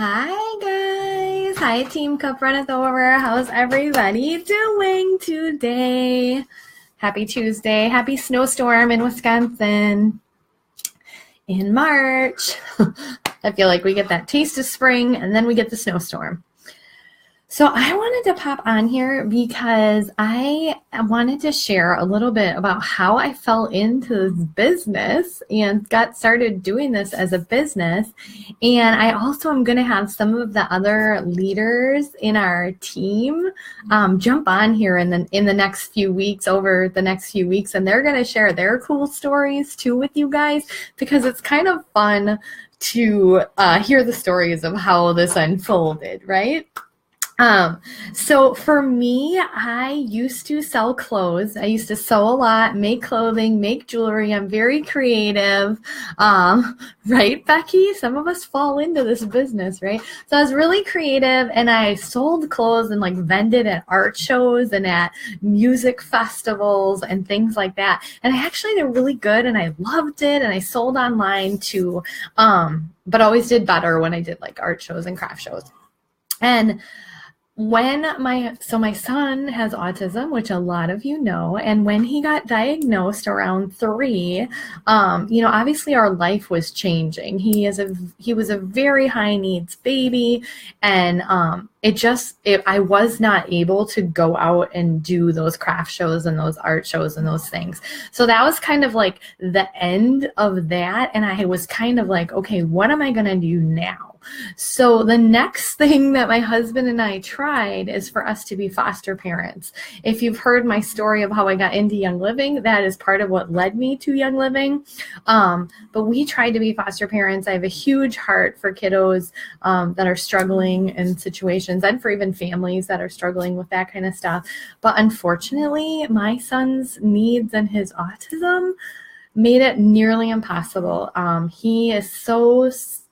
Hi guys. Hi Team Cup Runneth Over. How's everybody doing today? Happy Tuesday. Happy snowstorm in Wisconsin in March. I feel like we get that taste of spring and then we get the snowstorm. So I wanted to pop on here because I wanted to share a little bit about how I fell into this business and got started doing this as a business. And I also am going to have some of the other leaders in our team jump on here in the next few weeks, over the next few weeks, and they're going to share their cool stories too with you guys, because it's kind of fun to hear the stories of how this unfolded, right? So for me, I used to sell clothes. I used to sew a lot, make clothing, make jewelry. I'm very creative. Right, Becky? Some of us fall into this business, right? So I was really creative and I sold clothes and vended at art shows and at music festivals and things like that. And I actually did really good and I loved it, and I sold online too. But always did better when I did art shows and craft shows. And when my son has autism, which a lot of you know, and when he got diagnosed around 3, obviously our life was changing. He was a very high needs baby, and I was not able to go out and do those craft shows and those art shows and those things. So that was kind of like the end of that, and I was kind of like, okay, what am I going to do now? So the next thing that my husband and I tried is for us to be foster parents. If you've heard my story of how I got into Young Living, that is part of what led me to Young Living. But we tried to be foster parents. I have a huge heart for kiddos that are struggling in situations, and for even families that are struggling with that kind of stuff. But unfortunately, my son's needs and his autism made it nearly impossible. He is so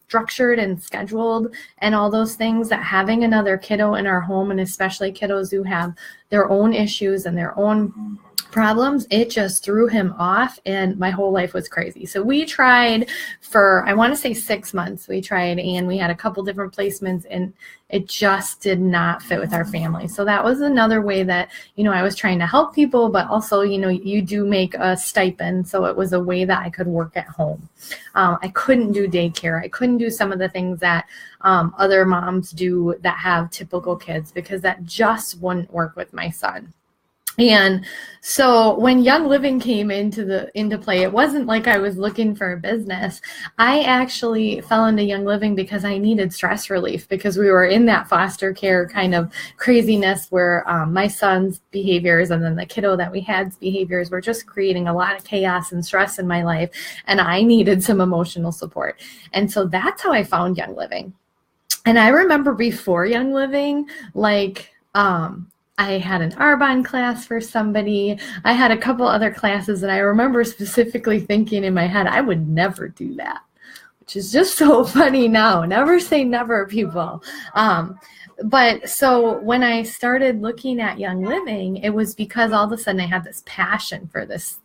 structured and scheduled and all those things that having another kiddo in our home, and especially kiddos who have their own issues and their own problems, it just threw him off, and my whole life was crazy. So we tried for, I want to say 6 months, we tried, and we had a couple different placements, and it just did not fit with our family. So that was another way that, I was trying to help people, but also, you do make a stipend. So it was a way that I could work at home. I couldn't do daycare. I couldn't do some of the things that other moms do that have typical kids, because that just wouldn't work with my son. And so when Young Living came into play, it wasn't like I was looking for a business. I actually fell into Young Living because I needed stress relief, because we were in that foster care kind of craziness where my son's behaviors and then the kiddo that we had's behaviors were just creating a lot of chaos and stress in my life, and I needed some emotional support. And so that's how I found Young Living. And I remember before Young Living, I had an Arbonne class for somebody. I had a couple other classes, and I remember specifically thinking in my head, I would never do that, which is just so funny now. Never say never, people. But so when I started looking at Young Living, it was because all of a sudden I had this passion for this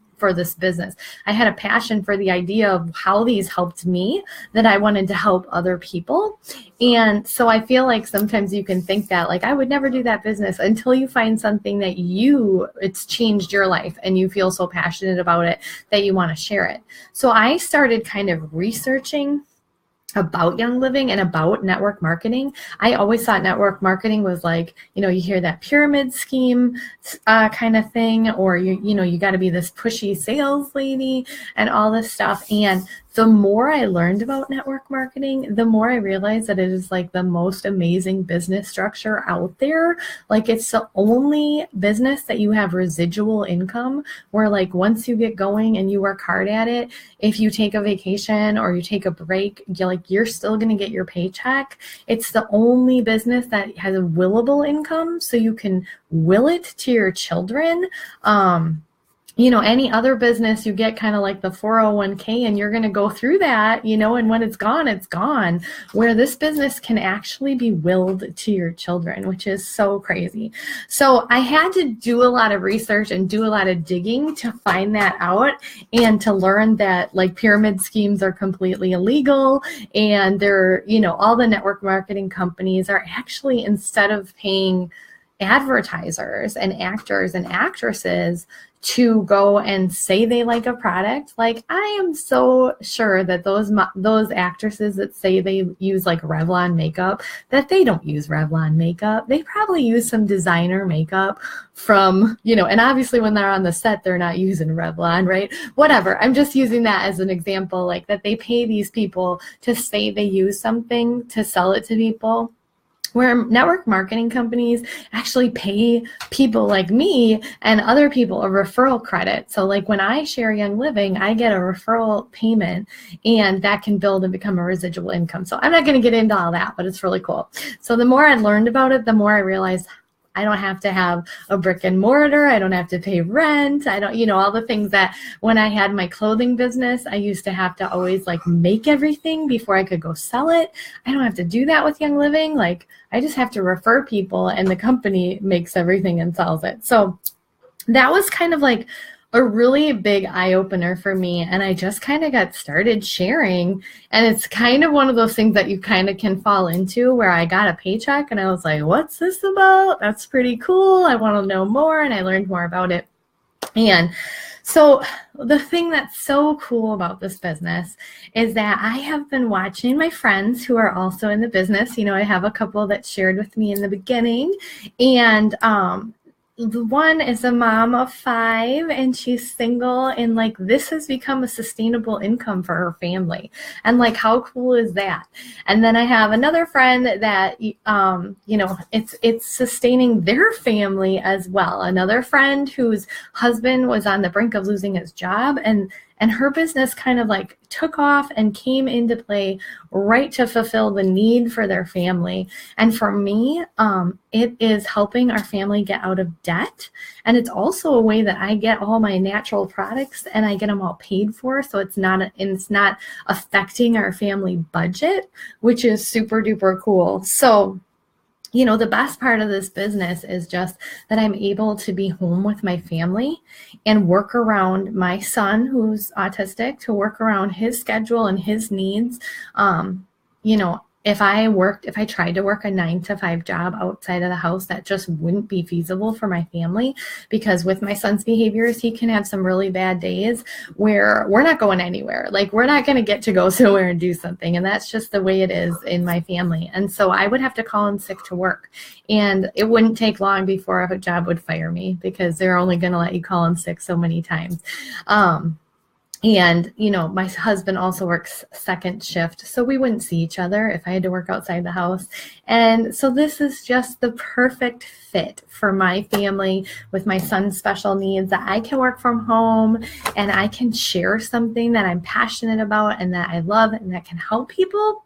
business. I had a passion for the idea of how these helped me, that I wanted to help other people. And so I feel like sometimes you can think that I would never do that business until you find something that it's changed your life and you feel so passionate about it that you want to share it. So I started kind of researching about Young Living and about network marketing. I always thought network marketing was you hear that pyramid scheme kind of thing, or you got to be this pushy sales lady and all this stuff. And the more I learned about network marketing, the more I realized that it is the most amazing business structure out there. It's the only business that you have residual income, where once you get going and you work hard at it, if you take a vacation or you take a break, you're still going to get your paycheck. It's the only business that has a willable income, so you can will it to your children. any other business, you get kind of like the 401k and you're going to go through that, and when it's gone, it's gone. Where this business can actually be willed to your children, which is so crazy. So I had to do a lot of research and do a lot of digging to find that out and to learn that like pyramid schemes are completely illegal, and they're, all the network marketing companies are actually, instead of paying advertisers and actors and actresses to go and say they like a product, like I am so sure that those actresses that say they use like Revlon makeup, that they don't use Revlon makeup. They probably use some designer makeup from, and obviously when they're on the set, they're not using Revlon, right? Whatever. I'm just using that as an example, like that they pay these people to say they use something to sell it to people, where network marketing companies actually pay people like me and other people a referral credit. So like when I share Young Living, I get a referral payment, and that can build and become a residual income. So I'm not going to get into all that, but it's really cool. So the more I learned about it, the more I realized I don't have to have a brick and mortar. I don't have to pay rent. I don't, all the things that when I had my clothing business, I used to have to always like make everything before I could go sell it. I don't have to do that with Young Living. Like I just have to refer people and the company makes everything and sells it. So that was kind of like a really big eye-opener for me, and I just kind of got started sharing, and it's kind of one of those things that you kind of can fall into, where I got a paycheck and I was like, what's this about? That's pretty cool. I want to know more, and I learned more about it. And so the thing that's so cool about this business is that I have been watching my friends who are also in the business. I have a couple that shared with me in the beginning, and the one is a mom of 5 and she's single, and like this has become a sustainable income for her family. And like, how cool is that? And then I have another friend that, it's sustaining their family as well. Another friend whose husband was on the brink of losing his job, and her business kind of like took off and came into play right to fulfill the need for their family. And for me, it is helping our family get out of debt. And it's also a way that I get all my natural products and I get them all paid for. So it's not affecting our family budget, which is super duper cool. So the best part of this business is just that I'm able to be home with my family and work around my son who's autistic, to work around his schedule and his needs. If I tried to work a 9-to-5 job outside of the house, that just wouldn't be feasible for my family, because with my son's behaviors, he can have some really bad days where we're not going anywhere. Like we're not going to get to go somewhere and do something. And that's just the way it is in my family. And so I would have to call in sick to work, and it wouldn't take long before a job would fire me, because they're only going to let you call in sick so many times. And, my husband also works second shift, so we wouldn't see each other if I had to work outside the house. And so this is just the perfect fit for my family with my son's special needs, that I can work from home and I can share something that I'm passionate about and that I love and that can help people.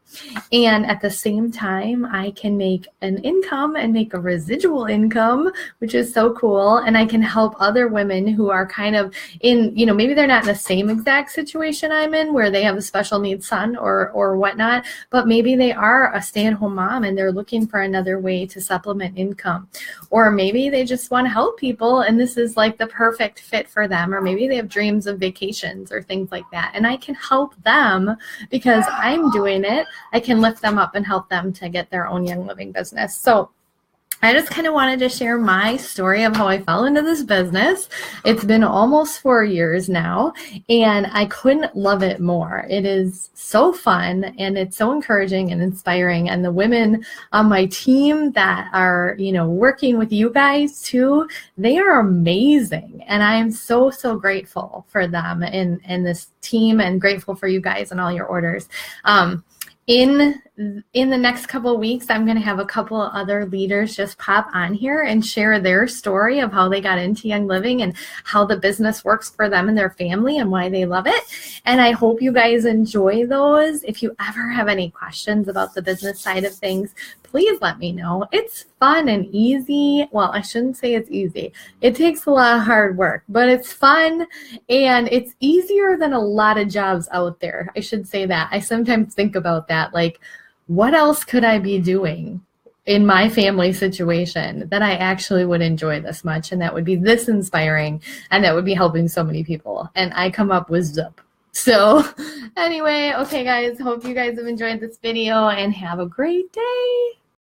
And at the same time, I can make an income and make a residual income, which is so cool. And I can help other women who are kind of in, maybe they're not in the same exact situation I'm in, where they have a special needs son or whatnot, but maybe they are a stay-at-home mom and they're looking for another way to supplement income. Or maybe they just want to help people and this is like the perfect fit for them. Or maybe they have dreams of vacations or things like that. And I can help them because I'm doing it. I can lift them up and help them to get their own Young Living business. So I just kind of wanted to share my story of how I fell into this business. It's been almost 4 years now, and I couldn't love it more. It is so fun, and it's so encouraging and inspiring. And the women on my team that are, working with you guys too, they are amazing. And I am so, so grateful for them and this team, and grateful for you guys and all your orders. In in the next couple of weeks, I'm going to have a couple of other leaders just pop on here and share their story of how they got into Young Living and how the business works for them and their family and why they love it. And I hope you guys enjoy those. If you ever have any questions about the business side of things, please let me know. It's fun and easy. Well, I shouldn't say it's easy. It takes a lot of hard work, but it's fun and it's easier than a lot of jobs out there. I should say that. I sometimes think about that, like, what else could I be doing in my family situation that I actually would enjoy this much and that would be this inspiring and that would be helping so many people? And I come up with zip. So anyway, okay guys, hope you guys have enjoyed this video and have a great day.